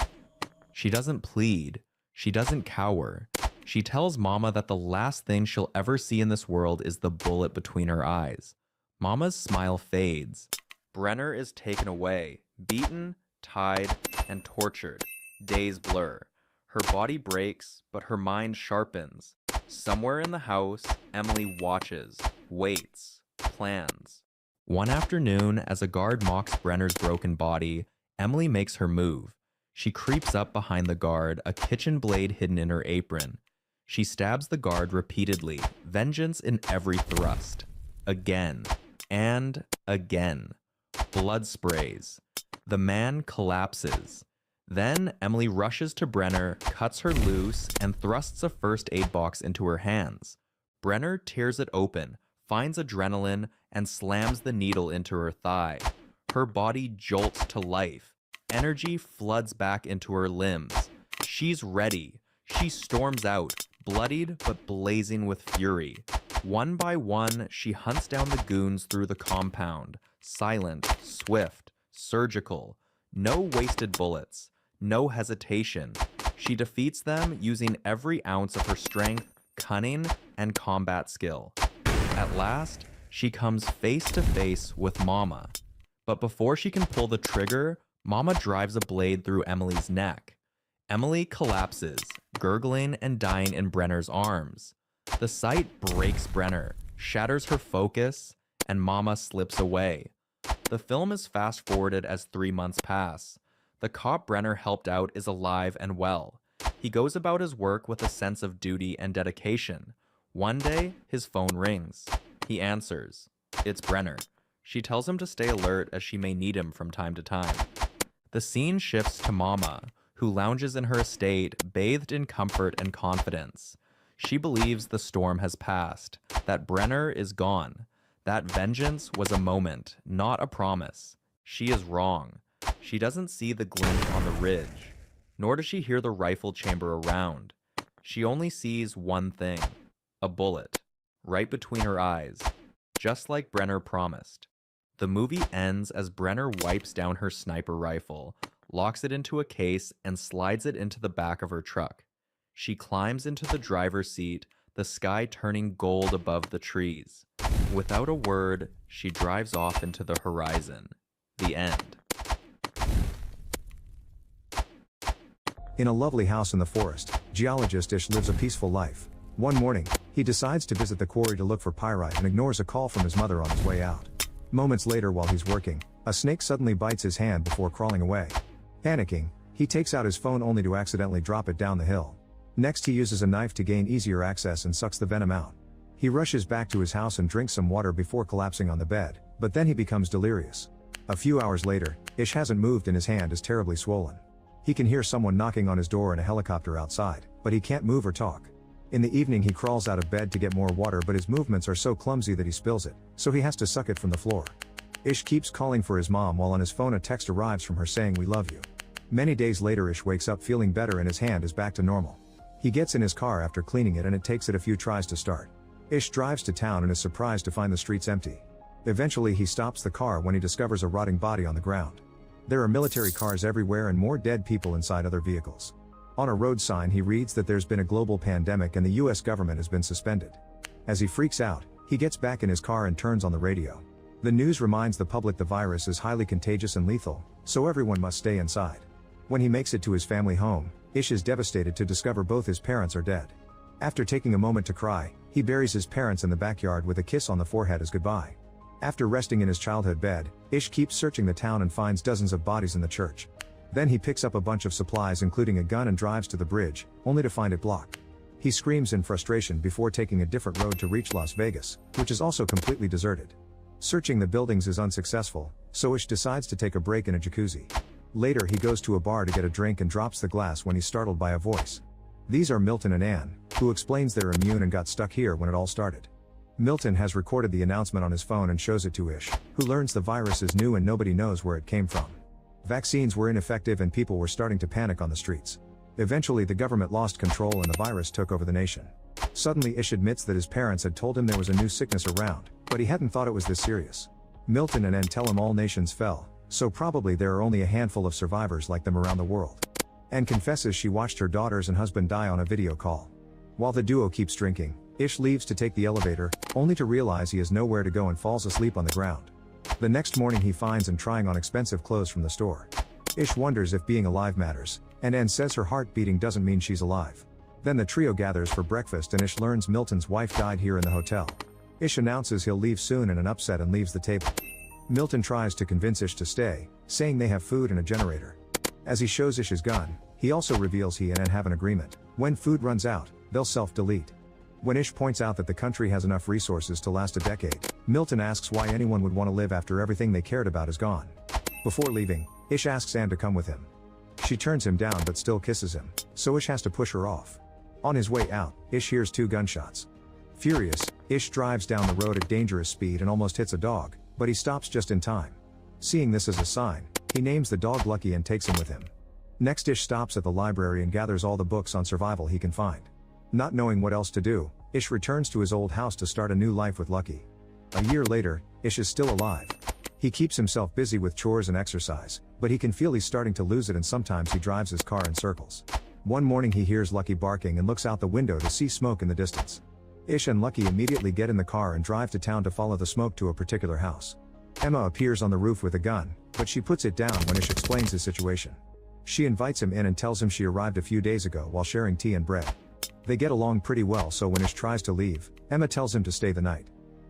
She doesn't plead. She doesn't cower. She tells Mama that the last thing she'll ever see in this world is the bullet between her eyes. Mama's smile fades. Brenner is taken away, beaten, tied, and tortured. Days blur. Her body breaks, but her mind sharpens. Somewhere in the house, Emily watches, waits, plans. One afternoon, as a guard mocks Brenner's broken body, Emily makes her move. She creeps up behind the guard, a kitchen blade hidden in her apron. She stabs the guard repeatedly, vengeance in every thrust. Again, and again. Blood sprays. The man collapses. Then Emily rushes to Brenner, cuts her loose, and thrusts a first aid box into her hands. Brenner tears it open, finds adrenaline, and slams the needle into her thigh. Her body jolts to life. Energy floods back into her limbs. She's ready. She storms out, bloodied but blazing with fury. One by one, she hunts down the goons through the compound. Silent, swift, surgical. No wasted bullets. No hesitation. She defeats them using every ounce of her strength, cunning, and combat skill. At last, she comes face to face with Mama. But before she can pull the trigger, Mama drives a blade through Emily's neck. Emily collapses, gurgling and dying in Brenner's arms. The sight breaks Brenner, shatters her focus, and Mama slips away. The film is fast-forwarded as 3 months pass. The cop Brenner helped out is alive and well. He goes about his work with a sense of duty and dedication. One day, his phone rings. He answers. It's Brenner. She tells him to stay alert as she may need him from time to time. The scene shifts to Mama, who lounges in her estate, bathed in comfort and confidence. She believes the storm has passed, that Brenner is gone, that vengeance was a moment, not a promise. She is wrong. She doesn't see the glint on the ridge, nor does she hear the rifle chamber around. She only sees one thing, a bullet, right between her eyes, just like Brenner promised. The movie ends as Brenner wipes down her sniper rifle, locks it into a case, and slides it into the back of her truck. She climbs into the driver's seat, the sky turning gold above the trees. Without a word, she drives off into the horizon. The end. In a lovely house in the forest, geologist Ish lives a peaceful life. One morning, he decides to visit the quarry to look for pyrite and ignores a call from his mother on his way out. Moments later while he's working, a snake suddenly bites his hand before crawling away. Panicking, he takes out his phone only to accidentally drop it down the hill. Next he uses a knife to gain easier access and sucks the venom out. He rushes back to his house and drinks some water before collapsing on the bed, but then he becomes delirious. A few hours later, Ish hasn't moved and his hand is terribly swollen. He can hear someone knocking on his door and a helicopter outside, but he can't move or talk. In the evening he crawls out of bed to get more water, but his movements are so clumsy that he spills it, so he has to suck it from the floor. Ish keeps calling for his mom while on his phone a text arrives from her saying "we love you." Many days later Ish wakes up feeling better and his hand is back to normal. He gets in his car after cleaning it and it takes it a few tries to start. Ish drives to town and is surprised to find the streets empty. Eventually he stops the car when he discovers a rotting body on the ground. There are military cars everywhere and more dead people inside other vehicles. On a road sign he reads that there's been a global pandemic and the US government has been suspended. As he freaks out, he gets back in his car and turns on the radio. The news reminds the public the virus is highly contagious and lethal, so everyone must stay inside. When he makes it to his family home, Ish is devastated to discover both his parents are dead. After taking a moment to cry, he buries his parents in the backyard with a kiss on the forehead as goodbye. After resting in his childhood bed, Ish keeps searching the town and finds dozens of bodies in the church. Then he picks up a bunch of supplies including a gun and drives to the bridge, only to find it blocked. He screams in frustration before taking a different road to reach Las Vegas, which is also completely deserted. Searching the buildings is unsuccessful, so Ish decides to take a break in a jacuzzi. Later he goes to a bar to get a drink and drops the glass when he's startled by a voice. These are Milton and Anne, who explains they're immune and got stuck here when it all started. Milton has recorded the announcement on his phone and shows it to Ish, who learns the virus is new and nobody knows where it came from. Vaccines were ineffective and people were starting to panic on the streets. Eventually the government lost control and the virus took over the nation. Suddenly Ish admits that his parents had told him there was a new sickness around, but he hadn't thought it was this serious. Milton and Anne tell him all nations fell, so probably there are only a handful of survivors like them around the world. Anne confesses she watched her daughters and husband die on a video call. While the duo keeps drinking, Ish leaves to take the elevator, only to realize he has nowhere to go and falls asleep on the ground. The next morning he finds Anne trying on expensive clothes from the store. Ish wonders if being alive matters, and Anne says her heart beating doesn't mean she's alive. Then the trio gathers for breakfast and Ish learns Milton's wife died here in the hotel. Ish announces he'll leave soon in an upset and leaves the table. Milton tries to convince Ish to stay, saying they have food and a generator. As he shows Ish his gun, he also reveals he and Anne have an agreement. When food runs out, they'll self-delete. When Ish points out that the country has enough resources to last a decade, Milton asks why anyone would want to live after everything they cared about is gone. Before leaving, Ish asks Anne to come with him. She turns him down but still kisses him, so Ish has to push her off. On his way out, Ish hears 2 gunshots. Furious, Ish drives down the road at dangerous speed and almost hits a dog, but he stops just in time. Seeing this as a sign, he names the dog Lucky and takes him with him. Next Ish stops at the library and gathers all the books on survival he can find. Not knowing what else to do, Ish returns to his old house to start a new life with Lucky. A year later, Ish is still alive. He keeps himself busy with chores and exercise, but he can feel he's starting to lose it and sometimes he drives his car in circles. One morning he hears Lucky barking and looks out the window to see smoke in the distance. Ish and Lucky immediately get in the car and drive to town to follow the smoke to a particular house. Emma appears on the roof with a gun, but she puts it down when Ish explains his situation. She invites him in and tells him she arrived a few days ago while sharing tea and bread. They get along pretty well, so when Ish tries to leave, Emma tells him to stay the night.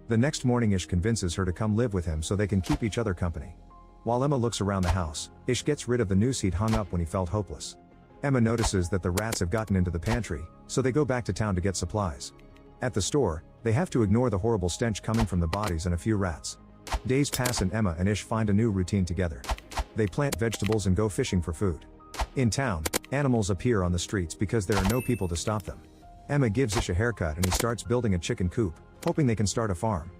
The next morning Ish convinces her to come live with him so they can keep each other company. While Emma looks around the house, Ish gets rid of the noose he'd hung up when he felt hopeless. Emma notices that the rats have gotten into the pantry, so they go back to town to get supplies. At the store, they have to ignore the horrible stench coming from the bodies and a few rats. Days pass and Emma and Ish find a new routine together. They plant vegetables and go fishing for food. In town, animals appear on the streets because there are no people to stop them. Emma gives Ish a haircut and he starts building a chicken coop, hoping they can start a farm.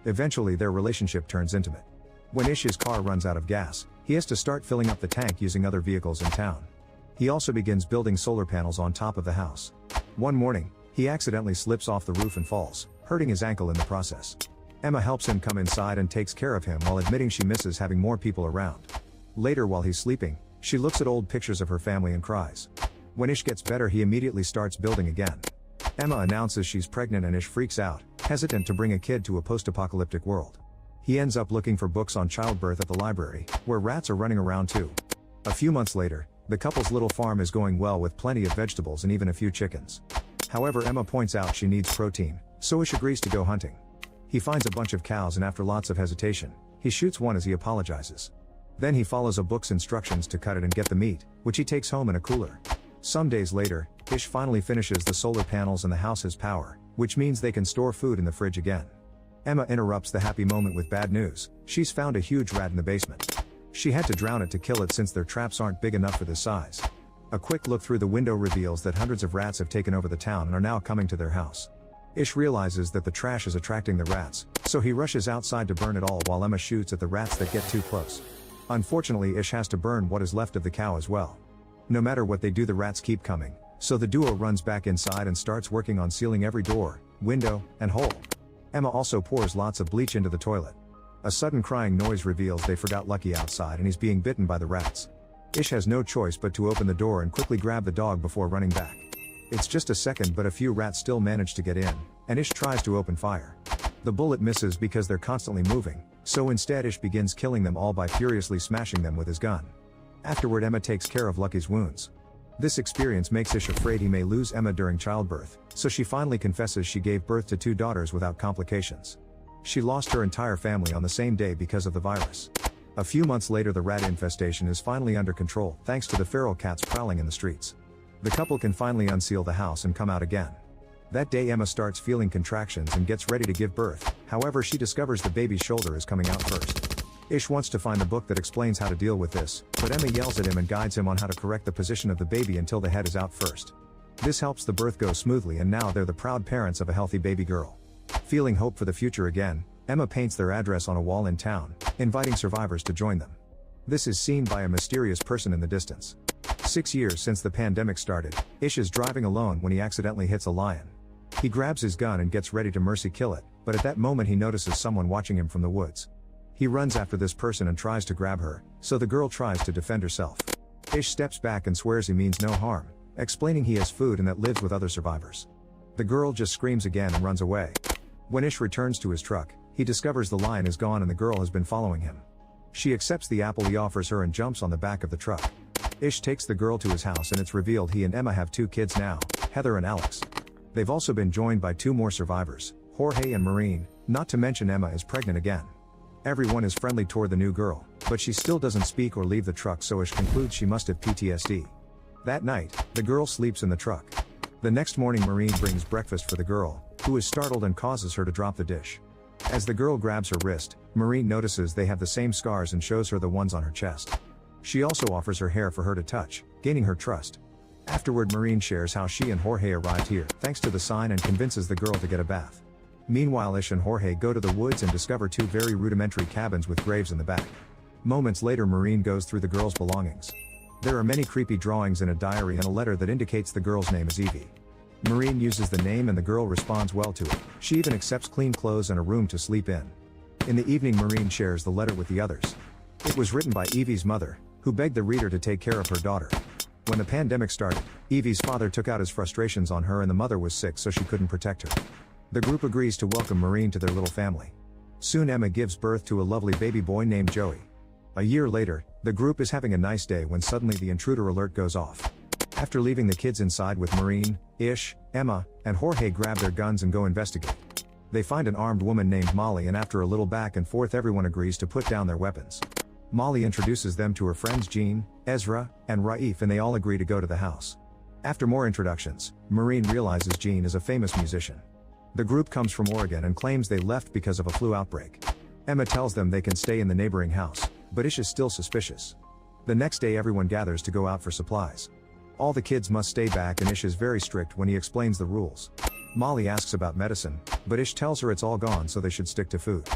Eventually their relationship turns intimate. When Ish's car runs out of gas, he has to start filling up the tank using other vehicles in town. He also begins building solar panels on top of the house. One morning, he accidentally slips off the roof and falls, hurting his ankle in the process. Emma helps him come inside and takes care of him while admitting she misses having more people around. Later while he's sleeping, she looks at old pictures of her family and cries. When Ish gets better he immediately starts building again. Emma announces she's pregnant and Ish freaks out, hesitant to bring a kid to a post-apocalyptic world. He ends up looking for books on childbirth at the library, where rats are running around too. A few months later, the couple's little farm is going well with plenty of vegetables and even a few chickens. However, Emma points out she needs protein, so Ish agrees to go hunting. He finds a bunch of cows and after lots of hesitation, he shoots one as he apologizes. Then he follows a book's instructions to cut it and get the meat, which he takes home in a cooler. Some days later, Ish finally finishes the solar panels and the house has power, which means they can store food in the fridge again. Emma interrupts the happy moment with bad news. She's found a huge rat in the basement. She had to drown it to kill it since their traps aren't big enough for this size. A quick look through the window reveals that hundreds of rats have taken over the town and are now coming to their house. Ish realizes that the trash is attracting the rats, so he rushes outside to burn it all while Emma shoots at the rats that get too close. Unfortunately, Ish has to burn what is left of the cow as well. No matter what they do, the rats keep coming, so the duo runs back inside and starts working on sealing every door, window, and hole. Emma also pours lots of bleach into the toilet. A sudden crying noise reveals they forgot Lucky outside and he's being bitten by the rats. Ish has no choice but to open the door and quickly grab the dog before running back. It's just a second, but a few rats still manage to get in, and Ish tries to open fire. The bullet misses because they're constantly moving, so instead Ish begins killing them all by furiously smashing them with his gun. Afterward, Emma takes care of Lucky's wounds. This experience makes Ish afraid he may lose Emma during childbirth, so she finally confesses she gave birth to 2 daughters without complications. She lost her entire family on the same day because of the virus. A few months later, the rat infestation is finally under control thanks to the feral cats prowling in the streets. The couple can finally unseal the house and come out again. That day, Emma starts feeling contractions and gets ready to give birth. However, she discovers the baby's shoulder is coming out first. Ish wants to find the book that explains how to deal with this, but Emma yells at him and guides him on how to correct the position of the baby until the head is out first. This helps the birth go smoothly, and now they're the proud parents of a healthy baby girl. Feeling hope for the future again, Emma paints their address on a wall in town, inviting survivors to join them. This is seen by a mysterious person in the distance. 6 years since the pandemic started, Ish is driving alone when he accidentally hits a lion. He grabs his gun and gets ready to mercy kill it, but at that moment he notices someone watching him from the woods. He runs after this person and tries to grab her, so the girl tries to defend herself. Ish steps back and swears he means no harm, explaining he has food and that lives with other survivors. The girl just screams again and runs away. When Ish returns to his truck, he discovers the lion is gone and the girl has been following him. She accepts the apple he offers her and jumps on the back of the truck. Ish takes the girl to his house and it's revealed he and Emma have 2 kids now, Heather and Alex. They've also been joined by 2 more survivors, Jorge and Maureen, not to mention Emma is pregnant again. Everyone is friendly toward the new girl, but she still doesn't speak or leave the truck, so Ish concludes she must have PTSD. That night, the girl sleeps in the truck. The next morning, Maureen brings breakfast for the girl, who is startled and causes her to drop the dish. As the girl grabs her wrist, Maureen notices they have the same scars and shows her the ones on her chest. She also offers her hair for her to touch, gaining her trust. Afterward, Maureen shares how she and Jorge arrived here thanks to the sign and convinces the girl to get a bath. Meanwhile, Ish and Jorge go to the woods and discover 2 very rudimentary cabins with graves in the back. Moments later, Maureen goes through the girl's belongings. There are many creepy drawings in a diary and a letter that indicates the girl's name is Evie. Maureen uses the name and the girl responds well to it. She even accepts clean clothes and a room to sleep in. In the evening, Maureen shares the letter with the others. It was written by Evie's mother, who begged the reader to take care of her daughter. When the pandemic started, Evie's father took out his frustrations on her and the mother was sick, so she couldn't protect her. The group agrees to welcome Maureen to their little family. Soon Emma gives birth to a lovely baby boy named Joey. A year later, the group is having a nice day when suddenly the intruder alert goes off. After leaving the kids inside with Maureen, Ish, Emma, and Jorge grab their guns and go investigate. They find an armed woman named Molly, and after a little back and forth, everyone agrees to put down their weapons. Molly introduces them to her friends Jean, Ezra, and Raif, and they all agree to go to the house. After more introductions, Maureen realizes Jean is a famous musician. The group comes from Oregon and claims they left because of a flu outbreak. Emma tells them they can stay in the neighboring house, but Ish is still suspicious. The next day, everyone gathers to go out for supplies. All the kids must stay back and Ish is very strict when he explains the rules. Molly asks about medicine, but Ish tells her it's all gone, so they should stick to food.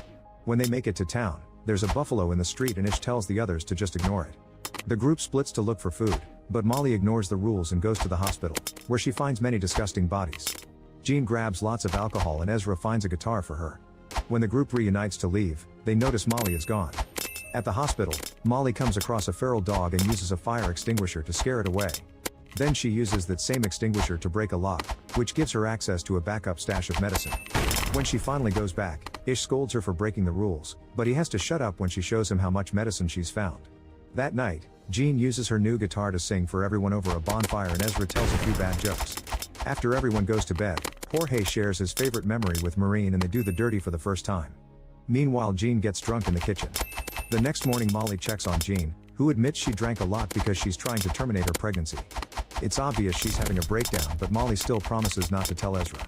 When they make it to town, there's a buffalo in the street and Ish tells the others to just ignore it. The group splits to look for food, but Molly ignores the rules and goes to the hospital, where she finds many disgusting bodies. Jean grabs lots of alcohol and Ezra finds a guitar for her. When the group reunites to leave, they notice Molly is gone. At the hospital, Molly comes across a feral dog and uses a fire extinguisher to scare it away. Then she uses that same extinguisher to break a lock, which gives her access to a backup stash of medicine. When she finally goes back, Ish scolds her for breaking the rules, but he has to shut up when she shows him how much medicine she's found. That night, Jean uses her new guitar to sing for everyone over a bonfire and Ezra tells a few bad jokes. After everyone goes to bed, Jorge shares his favorite memory with Maureen and they do the dirty for the first time. Meanwhile, Jean gets drunk in the kitchen. The next morning, Molly checks on Jean, who admits she drank a lot because she's trying to terminate her pregnancy. It's obvious she's having a breakdown, but Molly still promises not to tell Ezra.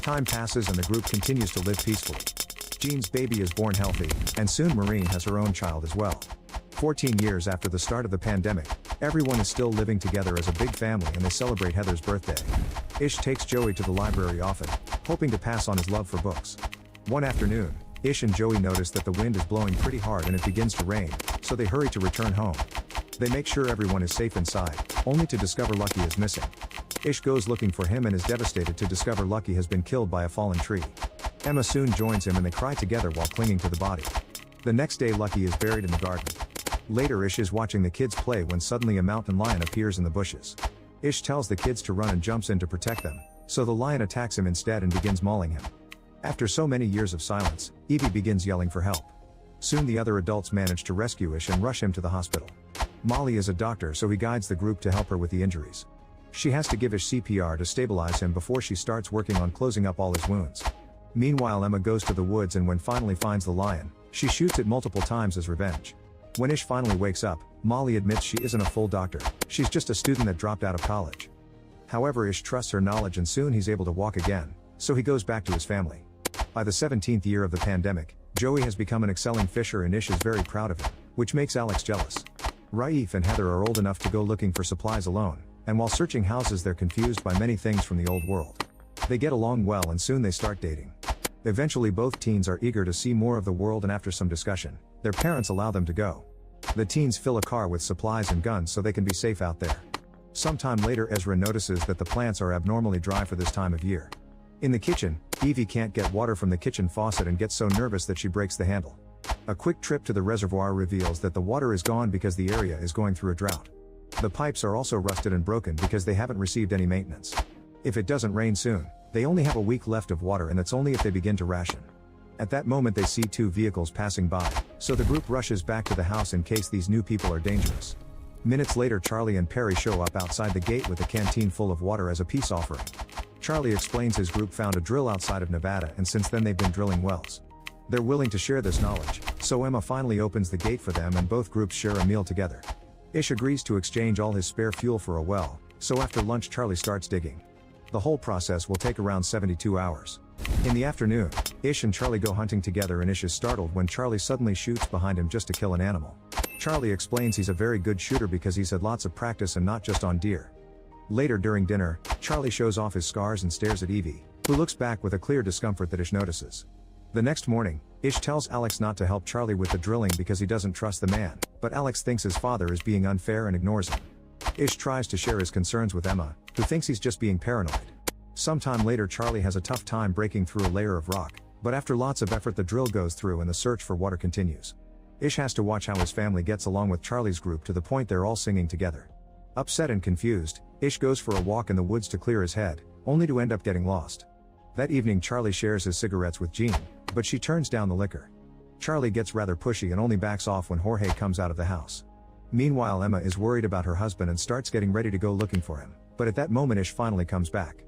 Time passes and the group continues to live peacefully. Jean's baby is born healthy, and soon Maureen has her own child as well. 14 years after the start of the pandemic, everyone is still living together as a big family and they celebrate Heather's birthday. Ish takes Joey to the library often, hoping to pass on his love for books. One afternoon, Ish and Joey notice that the wind is blowing pretty hard and it begins to rain, so they hurry to return home. They make sure everyone is safe inside, only to discover Lucky is missing. Ish goes looking for him and is devastated to discover Lucky has been killed by a fallen tree. Emma soon joins him and they cry together while clinging to the body. The next day, Lucky is buried in the garden. Later, Ish is watching the kids play when suddenly a mountain lion appears in the bushes. Ish tells the kids to run and jumps in to protect them, so the lion attacks him instead and begins mauling him. After so many years of silence, Evie begins yelling for help. Soon the other adults manage to rescue Ish and rush him to the hospital. Molly is a doctor, so he guides the group to help her with the injuries. She has to give Ish CPR to stabilize him before she starts working on closing up all his wounds. Meanwhile, Emma goes to the woods and when finally finds the lion, she shoots it multiple times as revenge. When Ish finally wakes up, Molly admits she isn't a full doctor, she's just a student that dropped out of college. However, Ish trusts her knowledge and soon he's able to walk again, so he goes back to his family. By the 17th year of the pandemic, Joey has become an excelling fisher and Ish is very proud of him, which makes Alex jealous. Raif and Heather are old enough to go looking for supplies alone, and while searching houses they're confused by many things from the old world. They get along well and soon they start dating. Eventually both teens are eager to see more of the world and after some discussion, their parents allow them to go. The teens fill a car with supplies and guns so they can be safe out there. Sometime later, Ezra notices that the plants are abnormally dry for this time of year. In the kitchen, Evie can't get water from the kitchen faucet and gets so nervous that she breaks the handle. A quick trip to the reservoir reveals that the water is gone because the area is going through a drought. The pipes are also rusted and broken because they haven't received any maintenance. If it doesn't rain soon, they only have a week left of water and that's only if they begin to ration. At that moment they see two vehicles passing by, so the group rushes back to the house in case these new people are dangerous. Minutes later, Charlie and Perry show up outside the gate with a canteen full of water as a peace offering. Charlie explains his group found a drill outside of Nevada and since then they've been drilling wells. They're willing to share this knowledge, so Emma finally opens the gate for them and both groups share a meal together. Ish agrees to exchange all his spare fuel for a well, so after lunch Charlie starts digging. The whole process will take around 72 hours. In the afternoon, Ish and Charlie go hunting together and Ish is startled when Charlie suddenly shoots behind him just to kill an animal. Charlie explains he's a very good shooter because he's had lots of practice and not just on deer. Later during dinner, Charlie shows off his scars and stares at Evie, who looks back with a clear discomfort that Ish notices. The next morning, Ish tells Alex not to help Charlie with the drilling because he doesn't trust the man, but Alex thinks his father is being unfair and ignores him. Ish tries to share his concerns with Emma, who thinks he's just being paranoid. Sometime later, Charlie has a tough time breaking through a layer of rock, but after lots of effort the drill goes through and the search for water continues. Ish has to watch how his family gets along with Charlie's group to the point they're all singing together. Upset and confused, Ish goes for a walk in the woods to clear his head, only to end up getting lost. That evening Charlie shares his cigarettes with Jean, but she turns down the liquor. Charlie gets rather pushy and only backs off when Jorge comes out of the house. Meanwhile, Emma is worried about her husband and starts getting ready to go looking for him, but at that moment Ish finally comes back.